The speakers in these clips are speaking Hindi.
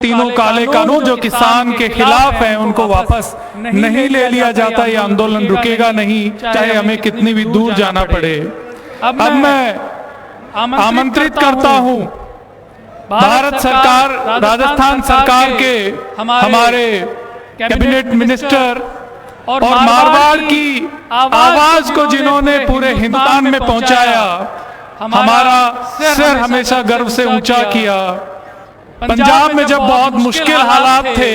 तीनों काले कानून जो किसान के खिलाफ हैं उनको वापस नहीं ले लिया जाता, ये आंदोलन रुकेगा नहीं, चाहे हमें कितनी भी दूर जाना पड़े। अब मैं आमंत्रित करता हूं भारत सरकार, राजस्थान सरकार के हमारे कैबिनेट मिनिस्टर और मारवाड़ की आवाज को जिन्होंने पूरे हिंदुस्तान में पहुंचाया, हमारा सिर हमेशा गर्व से ऊंचा किया। पंजाब में जब बहुत मुश्किल हालात थे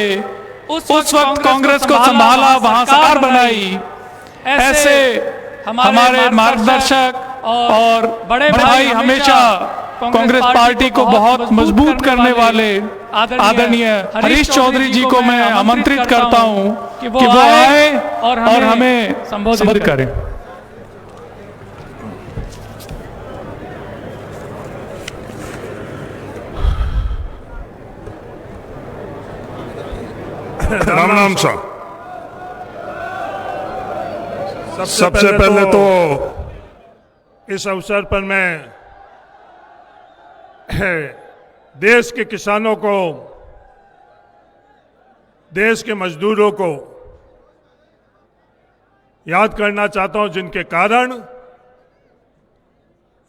उस वक्त कांग्रेस को संभाला, वहां सरकार बनाई। ऐसे हमारे मार्गदर्शक और बड़े भाई हमेशा कांग्रेस पार्टी को बहुत मजबूत करने वाले आदरणीय हरीश चौधरी जी को मैं आमंत्रित करता हूं कि वो आए और हमें संबोधित करें। राम राम साहब, सबसे पहले तो इस अवसर पर मैं देश के किसानों को, देश के मजदूरों को याद करना चाहता हूं, जिनके कारण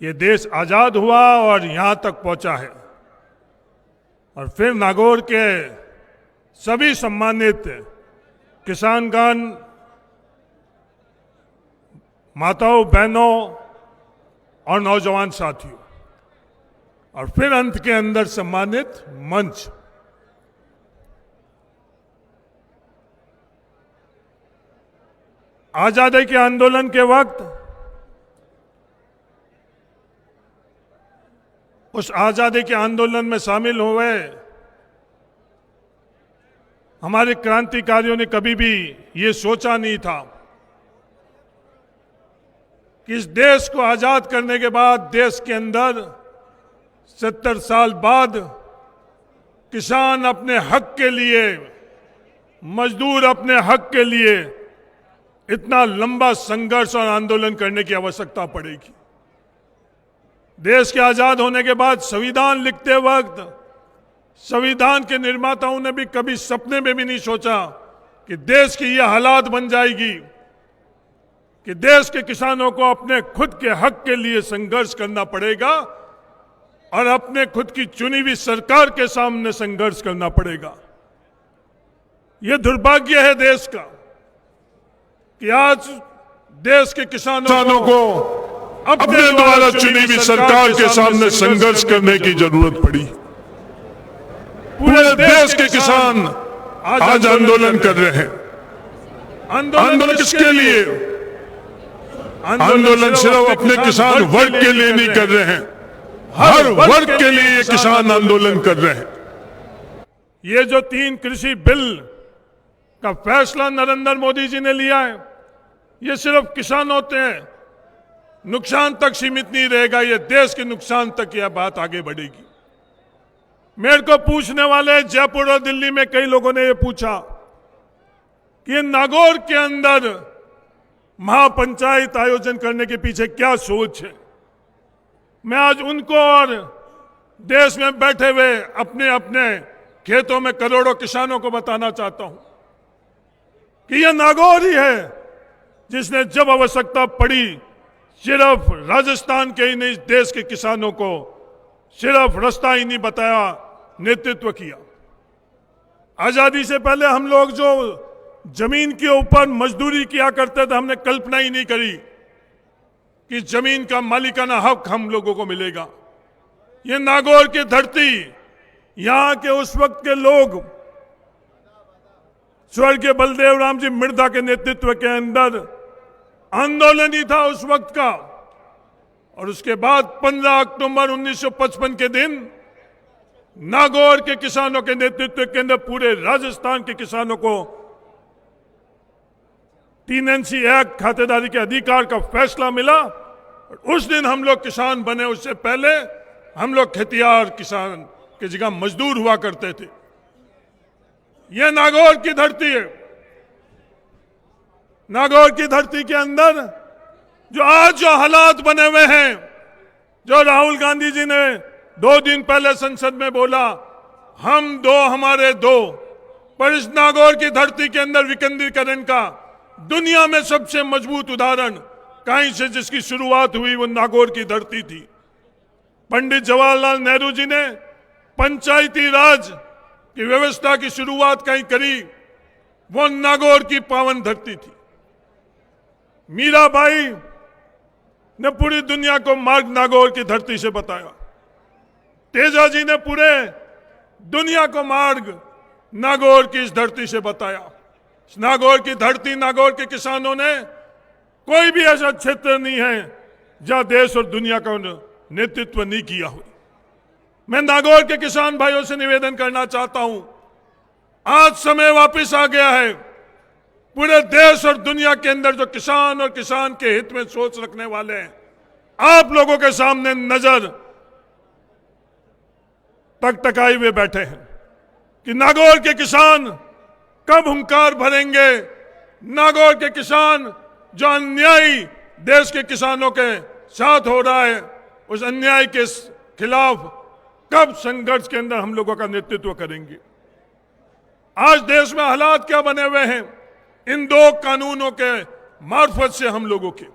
ये देश आजाद हुआ और यहां तक पहुंचा है। और फिर नागौर के सभी सम्मानित किसानगण, माताओं, बहनों और नौजवान साथियों, और फिर अंत के अंदर सम्मानित मंच। आजादी के आंदोलन के वक्त उस आजादी के आंदोलन में शामिल हुए हमारे क्रांतिकारियों ने कभी भी ये सोचा नहीं था कि इस देश को आजाद करने के बाद देश के अंदर 70 साल बाद किसान अपने हक के लिए, मजदूर अपने हक के लिए इतना लंबा संघर्ष और आंदोलन करने की आवश्यकता पड़ेगी। देश के आजाद होने के बाद संविधान लिखते वक्त संविधान के निर्माताओं ने भी कभी सपने में भी नहीं सोचा कि देश की यह हालात बन जाएगी कि देश के किसानों को अपने खुद के हक के लिए संघर्ष करना पड़ेगा और अपने खुद की चुनी हुई सरकार के सामने संघर्ष करना पड़ेगा। यह दुर्भाग्य है देश का कि आज देश के किसानों को अपने द्वारा चुनी हुई सरकार के सामने संघर्ष करने की जरूरत पड़ी। पूरे देश के किसान आज आंदोलन कर रहे हैं। आंदोलन किसके लिए? आंदोलन सिर्फ अपने किसान वर्ग के लिए नहीं कर रहे हैं, हर वर्ग के लिए किसान आंदोलन कर रहे हैं। ये जो 3 कृषि बिल का फैसला नरेंद्र मोदी जी ने लिया है, ये सिर्फ किसानों के नुकसान तक सीमित नहीं रहेगा, ये देश के नुकसान तक यह बात आगे बढ़ेगी। मेरे को पूछने वाले जयपुर और दिल्ली में कई लोगों ने यह पूछा कि नागौर के अंदर महापंचायत आयोजन करने के पीछे क्या सोच है। मैं आज उनको और देश में बैठे हुए अपने अपने खेतों में करोड़ों किसानों को बताना चाहता हूं कि यह नागौर ही है जिसने जब आवश्यकता पड़ी सिर्फ राजस्थान के ही नहीं, देश के किसानों को सिर्फ रास्ता ही नहीं बताया, नेतृत्व किया। आजादी से पहले हम लोग जो जमीन के ऊपर मजदूरी किया करते थे, हमने कल्पना ही नहीं करी कि जमीन का मालिकाना हक हम लोगों को मिलेगा। ये नागौर की धरती, यहां के उस वक्त के लोग, स्वर्गीय बलदेव राम जी मिर्धा के नेतृत्व के अंदर आंदोलन ही था उस वक्त का। और उसके बाद 15 अक्टूबर 1955 के दिन नागौर के किसानों के नेतृत्व के अंदर पूरे राजस्थान के किसानों को 3NC एक्ट, खातेदारी के अधिकार का फैसला मिला। और उस दिन हम लोग किसान बने, उससे पहले हम लोग खेतियार किसान की जगह मजदूर हुआ करते थे। यह नागौर की धरती है। नागौर की धरती के अंदर जो आज जो हालात बने हुए हैं, जो राहुल गांधी जी ने 2 दिन पहले संसद में बोला हम दो हमारे दो, पर इस नागौर की धरती के अंदर विकेंद्रीकरण का दुनिया में सबसे मजबूत उदाहरण कहीं से जिसकी शुरुआत हुई वो नागौर की धरती थी। पंडित जवाहरलाल नेहरू जी ने पंचायती राज की व्यवस्था की शुरुआत कहीं करी, वो नागौर की पावन धरती थी। मीराबाई ने पूरी दुनिया को मार्ग नागौर की धरती से बताया। तेजा जी ने पूरे दुनिया को मार्ग नागौर की इस धरती से बताया। इस नागौर की धरती, नागौर के किसानों ने कोई भी ऐसा क्षेत्र नहीं है जहां देश और दुनिया का नेतृत्व नहीं किया हो। मैं नागौर के किसान भाइयों से निवेदन करना चाहता हूं, आज समय वापस आ गया है। पूरे देश और दुनिया के अंदर जो किसान और किसान के हित में सोच रखने वाले हैं, आप लोगों के सामने नजर टकटकाए हुए बैठे हैं कि नागौर के किसान कब हुंकार भरेंगे। नागौर के किसान जो अन्यायी देश के किसानों के साथ हो रहा है, उस अन्याय के खिलाफ कब संघर्ष के अंदर हम लोगों का नेतृत्व करेंगे। आज देश में हालात क्या बने हुए हैं इन दो कानूनों के मार्फत से हम लोगों के।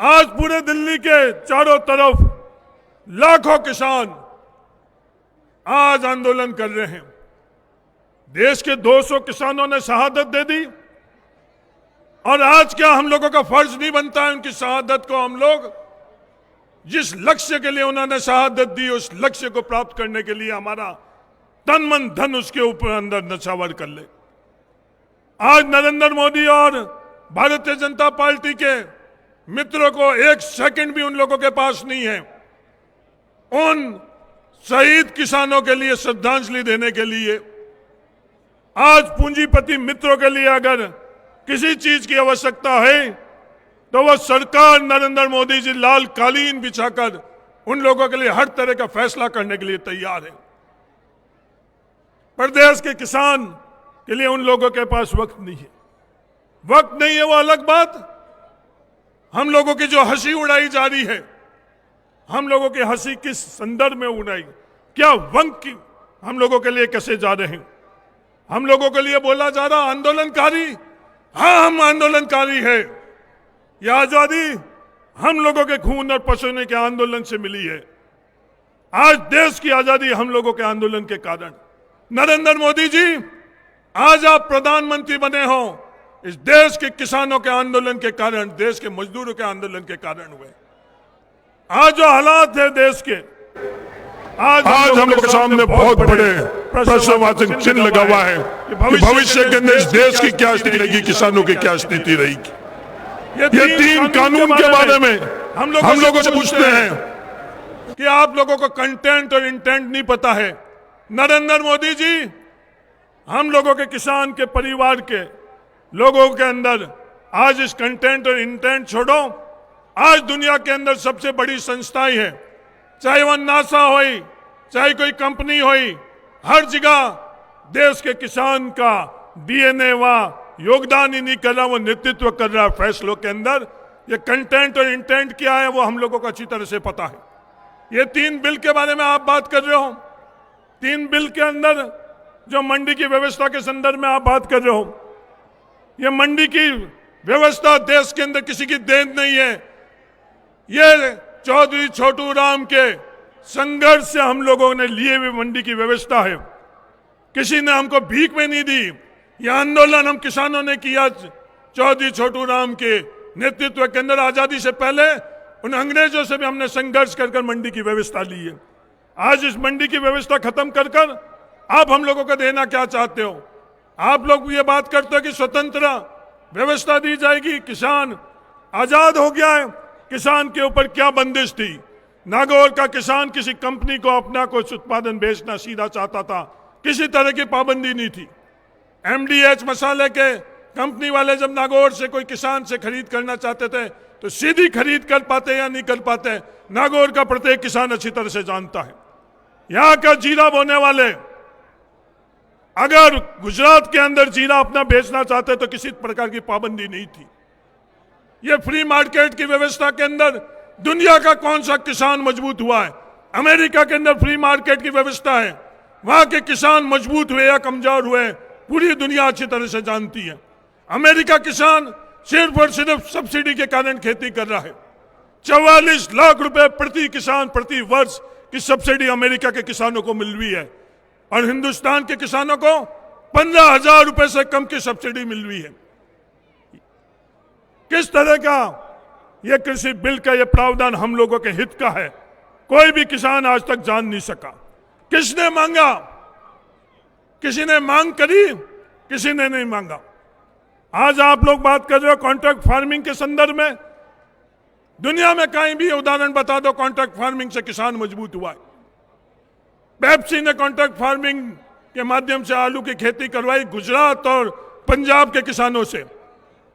आज पूरे दिल्ली के चारों तरफ लाखों किसान आज आंदोलन कर रहे हैं। देश के 200 किसानों ने शहादत दे दी और आज क्या हम लोगों का फर्ज नहीं बनता है उनकी शहादत को, हम लोग जिस लक्ष्य के लिए उन्होंने शहादत दी उस लक्ष्य को प्राप्त करने के लिए हमारा तन मन धन उसके ऊपर अंदर नछावर कर ले। आज नरेंद्र मोदी और भारतीय जनता पार्टी के मित्रों को एक सेकंड भी उन लोगों के पास नहीं है उन शहीद किसानों के लिए श्रद्धांजलि देने के लिए। आज पूंजीपति मित्रों के लिए अगर किसी चीज की आवश्यकता है तो वह सरकार नरेंद्र मोदी जी लाल कालीन बिछाकर उन लोगों के लिए हर तरह का फैसला करने के लिए तैयार है। प्रदेश के किसान के लिए उन लोगों के पास वक्त नहीं है। वक्त नहीं है वो अलग बात, हम लोगों की जो हंसी उड़ाई जा रही है, हम लोगों की हंसी किस संदर्भ में उड़ाई, क्या वंक की हम लोगों के लिए कैसे जा रहे हैं। हम लोगों के लिए बोला जा रहा आंदोलनकारी, हाँ हम आंदोलनकारी है। यह आजादी हम लोगों के खून और पसीने के आंदोलन से मिली है। आज देश की आजादी हम लोगों के आंदोलन के कारण। नरेंद्र मोदी जी आज आप प्रधानमंत्री बने हो इस देश के किसानों के आंदोलन के कारण, देश के मजदूरों के आंदोलन के कारण हुए। आज जो हालात है देश के, आज हम लोग के सामने बहुत बड़े प्रश्नवाचक चिन्ह लगा हुआ है कि भविष्य के अंदर इस देश की क्या स्थिति रहेगी, किसानों की क्या स्थिति रहेगी। ये 3 कानून के बारे में हम लोगों से पूछते हैं कि आप लोगों को कंटेंट और इंटेंट नहीं पता है। नरेंद्र मोदी जी हम लोगों के किसान के परिवार के लोगों के अंदर आज इस कंटेंट और इंटेंट छोड़ो, आज दुनिया के अंदर सबसे बड़ी संस्थाएं हैं, चाहे वह नासा हो, चाहे कोई कंपनी हो, हर जगह देश के किसान का डीएनए वहां योगदान ही नहीं कर रहा, वो नेतृत्व कर रहा है फैसलों के अंदर। ये कंटेंट और इंटेंट क्या है वो हम लोगों को अच्छी तरह से पता है। ये 3 बिल के बारे में आप बात कर रहे हो, 3 बिल के अंदर जो मंडी की व्यवस्था के संदर्भ में आप बात कर रहे हो, ये मंडी की व्यवस्था देश के अंदर किसी की देन नहीं है। ये चौधरी छोटू राम के संघर्ष से हम लोगों ने लिए हुए मंडी की व्यवस्था है। किसी ने हमको भीख में नहीं दी। यह आंदोलन हम किसानों ने किया चौधरी छोटू राम के नेतृत्व के अंदर। आजादी से पहले उन अंग्रेजों से भी हमने संघर्ष कर मंडी की व्यवस्था ली है। आज इस मंडी की व्यवस्था खत्म कर आप हम लोगों को देना क्या चाहते हो? आप लोग ये बात करते हो कि स्वतंत्र व्यवस्था दी जाएगी, किसान आजाद हो गया है। किसान के ऊपर क्या बंदिश थी? नागौर का किसान किसी कंपनी को अपना कुछ उत्पादन बेचना सीधा चाहता था, किसी तरह की पाबंदी नहीं थी। एमडीएच मसाले के कंपनी वाले जब नागौर से कोई किसान से खरीद करना चाहते थे तो सीधी खरीद कर पाते या नहीं कर पाते, नागौर का प्रत्येक किसान अच्छी तरह से जानता है। यहां का जीरा बोने वाले अगर गुजरात के अंदर जीरा अपना बेचना चाहते तो किसी प्रकार की पाबंदी नहीं थी। ये फ्री मार्केट की व्यवस्था के अंदर दुनिया का कौन सा किसान मजबूत हुआ है? अमेरिका के अंदर फ्री मार्केट की व्यवस्था है, वहां के किसान मजबूत हुए या कमजोर हुए पूरी दुनिया अच्छी तरह से जानती है। अमेरिका किसान सिर्फ और सिर्फ सब्सिडी के कारण खेती कर रहा है। 44 लाख रुपए प्रति किसान प्रति वर्ष की सब्सिडी अमेरिका के किसानों को मिल रही है और हिंदुस्तान के किसानों को 15,000 रुपए से कम की सब्सिडी मिल रही है। किस तरह का यह कृषि बिल का यह प्रावधान हम लोगों के हित का है, कोई भी किसान आज तक जान नहीं सका। किसने मांगा? किसी ने मांग करी, किसी ने नहीं मांगा। आज आप लोग बात कर रहे हो कॉन्ट्रैक्ट फार्मिंग के संदर्भ में, दुनिया में कहीं भी उदाहरण बता दो कॉन्ट्रैक्ट फार्मिंग से किसान मजबूत हुआ है। पेप्सी ने कॉन्ट्रैक्ट फार्मिंग के माध्यम से आलू की खेती करवाई गुजरात और पंजाब के किसानों से।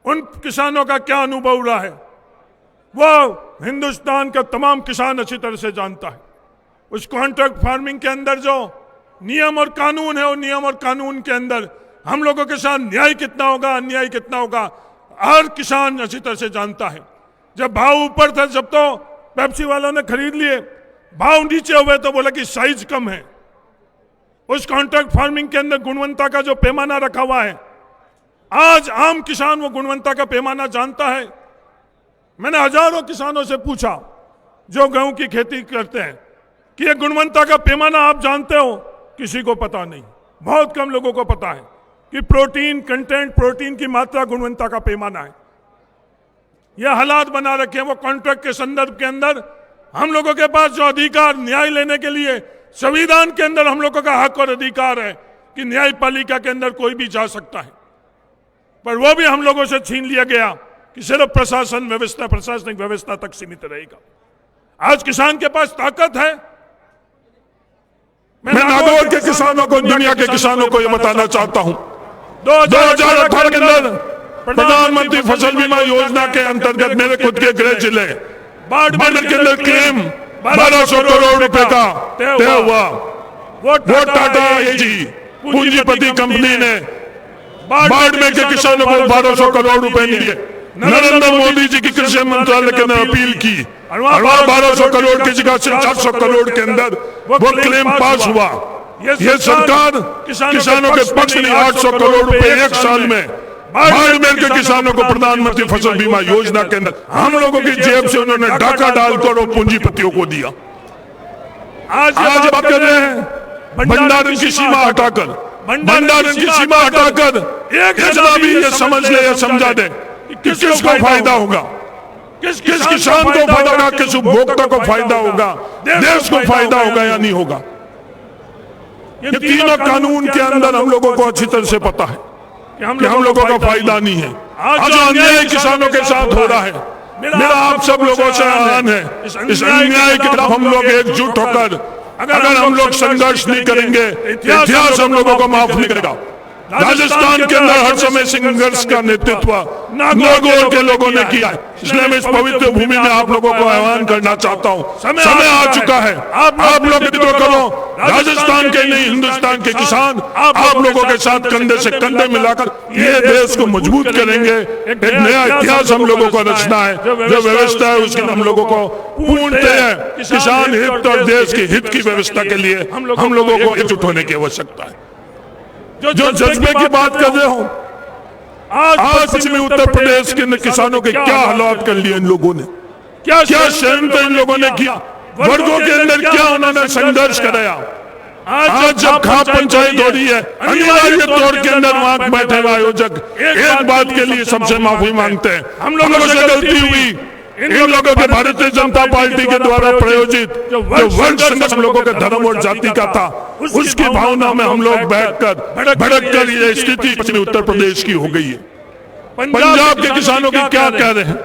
उन किसानों का क्या अनुभव रहा है वो हिंदुस्तान का तमाम किसान अच्छी तरह से जानता है। उस कॉन्ट्रैक्ट फार्मिंग के अंदर जो नियम और कानून है, वो नियम और कानून के अंदर हम लोगों के साथ न्याय कितना होगा, अन्याय कितना होगा, हर किसान अच्छी तरह से जानता है। जब भाव ऊपर था, जब तो पेप्सी वालों ने खरीद लिए, भाव नीचे हुए तो बोला कि साइज कम है। उस कॉन्ट्रैक्ट फार्मिंग के अंदर गुणवत्ता का जो पैमाना रखा हुआ है, आज आम किसान वो गुणवत्ता का पैमाना जानता है। मैंने हजारों किसानों से पूछा जो गेहूं की खेती करते हैं कि ये गुणवत्ता का पैमाना आप जानते हो? किसी को पता नहीं। बहुत कम लोगों को पता है कि प्रोटीन कंटेंट, प्रोटीन की मात्रा गुणवत्ता का पैमाना है। यह हालात बना रखे हैं वो कॉन्ट्रैक्ट के संदर्भ के अंदर। हम लोगों के पास जो अधिकार न्याय लेने के लिए संविधान के अंदर हम लोगों का हक और अधिकार है कि न्यायपालिका के अंदर कोई भी जा सकता है, पर वो भी हम लोगों से छीन लिया गया कि सिर्फ प्रशासन व्यवस्था, प्रशासनिक व्यवस्था तक सीमित रहेगा। आज किसान के पास ताकत है। मैं नागौर के किसानों को, दुनिया के किसानों को यह बताना चाहता हूं, 2018 के अंदर प्रधानमंत्री फसल बीमा योजना के अंतर्गत मेरे खुद के गृह जिले बाड़मेर के अंदर क्लेम 1200 करोड़ रुपए का तय हुआ। वो टाटा एजी पूंजीपति कंपनी ने बाड़मेर के किसानों को 1200 करोड़ रुपए दिए। नरेंद्र मोदी जी की कृषि मंत्रालय के अंदर अपील की और 1200 करोड़ की जगह से 400 करोड़ के अंदर वो क्लेम पास हुआ। ये सरकार किसानों के पक्ष में 800 करोड़ रुपए एक साल में बाड़मेर के किसानों को प्रधानमंत्री फसल बीमा योजना के अंदर हम लोगों की जेब से उन्होंने डाका डालकर और पूंजीपतियों को दिया। आज बात कर रहे हैं भंडारण की सीमा हटाकर, भंडारण की सीमा हटाकर एक जना भी ये समझ ले या समझा दे कि किसको फायदा होगा, किस किसान को फायदा होगा, किस उपभोक्ता को फायदा होगा, देश को फायदा होगा या नहीं होगा। ये तीनों कानून के अंदर हम लोगों को अच्छी तरह से पता है कि हम लोगों का फायदा नहीं है। आज अन्याय किसानों के साथ हो रहा है, मेरा आप सब लोगों से आह्वान है, इस अन्याय के खिलाफ हम लोग एकजुट होकर अगर हम लोग संघर्ष नहीं करेंगे, इतिहास हम लोगों को माफ नहीं करेगा। राजस्थान के अंदर हर समय संघर्ष का नेतृत्व नागौर के लोगों ने किया है, इसलिए मैं इस पवित्र भूमि में आप लोगों को आह्वान करना चाहता हूँ। समय आ चुका है, आप लोग विद्रोह करो। राजस्थान के नहीं, हिंदुस्तान के किसान आप लोगों के साथ कंधे से कंधे मिलाकर ये देश को मजबूत करेंगे। एक नया इतिहास हम लोगों को रचना है। जो व्यवस्था है उसके हम लोगों को पूर्णतः किसान हित और देश के हित की व्यवस्था के लिए हम लोगों को एकजुट होने की आवश्यकता है। जो जज्बे की बात कर रहे हो, आज पश्चिमी उत्तर प्रदेश के किसानों के क्या हालात कर लिए इन लोगों ने, क्या षड्यंत्र इन लोगों ने किया, वर्गों के अंदर क्या उन्होंने संघर्ष कराया। आज जब खाप पंचायत हो रही है, अनिवार्य तौर के अंदर वहां बैठे हुए आयोजक एक बात के लिए सबसे माफी मांगते हैं, हम लोगों से गलती हुई। इन लोगों के भारतीय जनता पार्टी के द्वारा प्रायोजित जो वर्ग संघर्ष हम लोगों के धर्म और जाति का था, उसकी भावना में हम लोग बैठकर भड़क कर ये स्थिति पश्चिमी उत्तर प्रदेश की हो गई है। पंजाब के किसानों की क्या कह रहे हैं,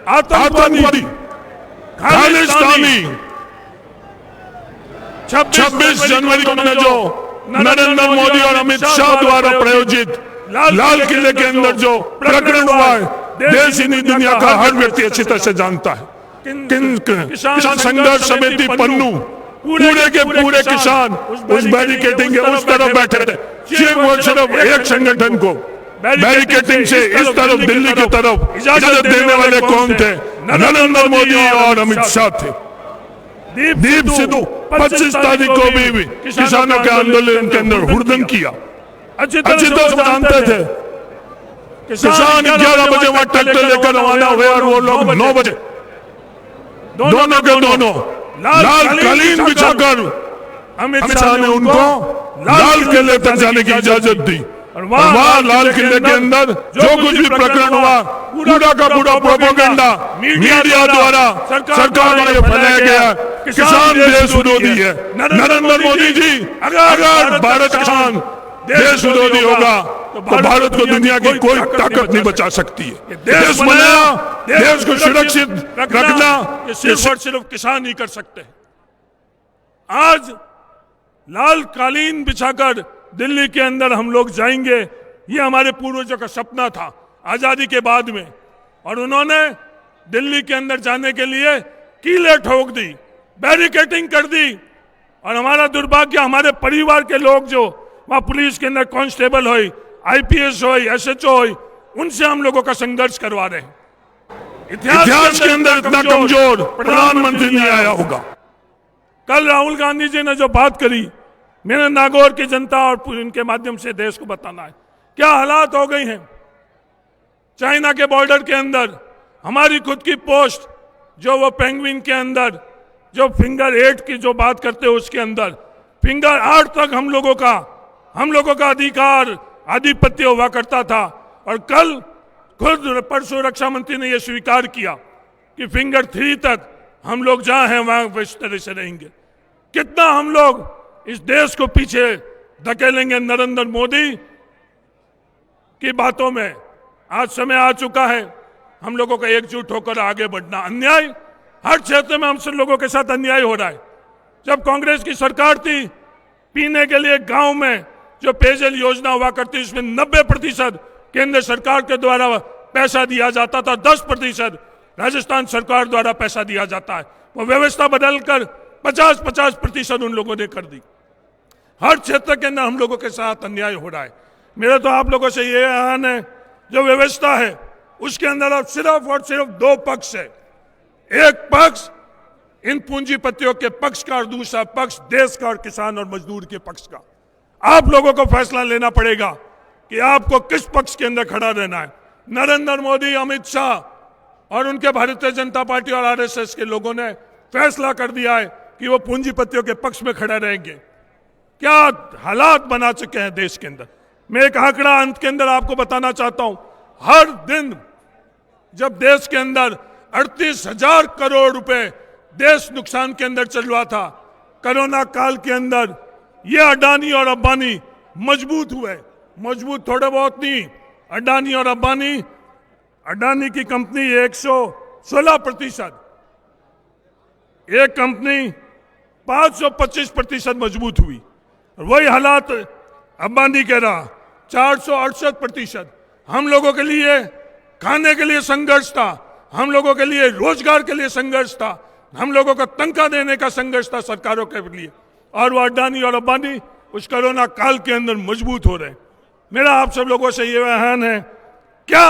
आतंकवादी, खालिस्तानी। 26 जनवरी को जो नरेंद्र मोदी और अमित शाह द्वारा प्रायोजित लाल किले के अंदर जो प्रकरण हुआ है, देश ही नहीं दुनिया का हर व्यक्ति अच्छी तरह से जानता है। किसान संघर्ष समिति पन्नू पूरे के पूरे किसान उस बैरिकेडिंग के उस तरफ बैठे थे। सिर्फ एक संगठन को बैरिकेडिंग से इस तरफ दिल्ली की तरफ इजाजत देने वाले कौन थे? नरेंद्र मोदी और अमित शाह थे। दीप सिद्धू 25 तारीख को भी किसानों के आंदोलन के अंदर हुड़दंग किया। अच्छी तरह से जानते थे किसान 11 बजे वहां ट्रैक्टर लेकर रवाना हुए और वो लोग 9 बजे दोनों के दोनों लाल कालीन बिछाकर अमित शाह ने उनको लाल किले तक जाने की इजाजत दी। और वहां लाल किले के अंदर जो कुछ भी प्रकरण हुआ पूरा का पूरा प्रोपेगेंडा मीडिया द्वारा सरकार द्वारा फैलाया गया। किसान देश विरोधी है। नरेंद्र मोदी जी अगर भारत किसान देश विरोधी होगा तो भारत को दुनिया की कोई ताकत नहीं बचा सकती है। देश बनाया, देश को सुरक्षित रखना सिर्फ और सिर्फ किसान ही कर सकते हैं। आज लाल कालीन बिछाकर दिल्ली के अंदर हम लोग जाएंगे, ये हमारे पूर्वजों का सपना था आजादी के बाद में, और उन्होंने दिल्ली के अंदर जाने के लिए कीले ठोक दी, बैरिकेडिंग कर दी। और हमारा दुर्भाग्य हमारे परिवार के लोग जो वहां पुलिस के अंदर कांस्टेबल हो, आईपीएस हो, एसएचओ हो, उनसे हम लोगों का संघर्ष करवा रहे हैं। इतिहास के अंदर इतना कमजोर प्रधानमंत्री नहीं आया होगा। कल राहुल गांधी जी ने जो बात करी, मैंने नागौर की जनता और इनके माध्यम से देश को बताना है क्या हालात हो गई हैं। चाइना के बॉर्डर के अंदर हमारी खुद की पोस्ट जो वो पेंगुइन के अंदर जो फिंगर 8 की जो बात करते हैं उसके अंदर फिंगर 8 तक हम लोगों का अधिकार आधिपत्य हुआ करता था। और कल खुद परसों रक्षा मंत्री ने यह स्वीकार किया कि फिंगर 3 तक हम लोग जहां हैं वहां इस तरह से रहेंगे। कितना हम लोग इस देश को पीछे धकेलेंगे नरेंद्र मोदी की बातों में। आज समय आ चुका है हम लोगों का एकजुट होकर आगे बढ़ना। अन्याय हर क्षेत्र में हम सब लोगों के साथ अन्याय हो रहा है। जब कांग्रेस की सरकार थी, पीने के लिए गांव में जो पेयजल योजना हुआ करती उसमें 90% केंद्र सरकार के द्वारा पैसा दिया जाता था, 10% राजस्थान सरकार द्वारा पैसा दिया जाता है। वो व्यवस्था बदलकर 50% उन लोगों ने कर दी। हर क्षेत्र के अंदर हम लोगों के साथ अन्याय हो रहा है। मेरा तो आप लोगों से ये आह्वान है, जो व्यवस्था है उसके अंदर अब सिर्फ और सिर्फ 2 पक्ष है। एक पक्ष इन पूंजीपतियों के पक्ष का और दूसरा पक्ष देश का और किसान और मजदूर के पक्ष का। आप लोगों को फैसला लेना पड़ेगा कि आपको किस पक्ष के अंदर खड़ा रहना है। नरेंद्र मोदी, अमित शाह और उनके भारतीय जनता पार्टी और आरएसएस के लोगों ने फैसला कर दिया है कि वो पूंजीपतियों के पक्ष में खड़े रहेंगे। क्या हालात बना चुके हैं देश के अंदर। मैं एक आंकड़ा अंत के अंदर आपको बताना चाहता हूं। हर दिन जब देश के अंदर 38,000 करोड़ रुपए देश नुकसान के अंदर चल रहा था, कोरोना काल के अंदर ये अडानी और अंबानी मजबूत हुए। मजबूत थोड़े बहुत नहीं, अडानी और अंबानी, अडानी की कंपनी 116%, एक कंपनी 525% मजबूत हुई। वही हालात अंबानी कह रहा 468%। हम लोगों के लिए खाने के लिए संघर्ष था, हम लोगों के लिए रोजगार के लिए संघर्ष था, हम लोगों को तनख्वाह देने का संघर्ष था सरकारों के लिए। और वो अडानी और अंबानी उस कोरोना काल के अंदर मजबूत हो रहे हैं। मेरा आप सब लोगों से ये आह्वान है, क्या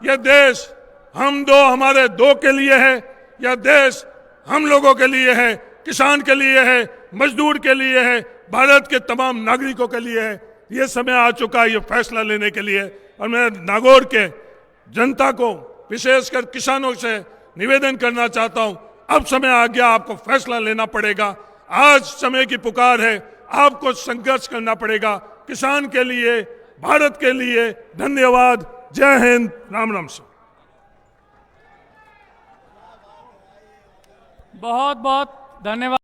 यह देश हमारे दो के लिए है या देश हम लोगों के लिए है, किसान के लिए है, मजदूर के लिए है, भारत के तमाम नागरिकों के लिए है। ये समय आ चुका है ये फैसला लेने के लिए। और मैं नागौर के जनता को, विशेषकर किसानों से निवेदन करना चाहता हूं, अब समय आ गया, आपको फैसला लेना पड़ेगा। आज समय की पुकार है, आपको संघर्ष करना पड़ेगा किसान के लिए, भारत के लिए। धन्यवाद। जय हिंद। राम राम से। बहुत बहुत धन्यवाद।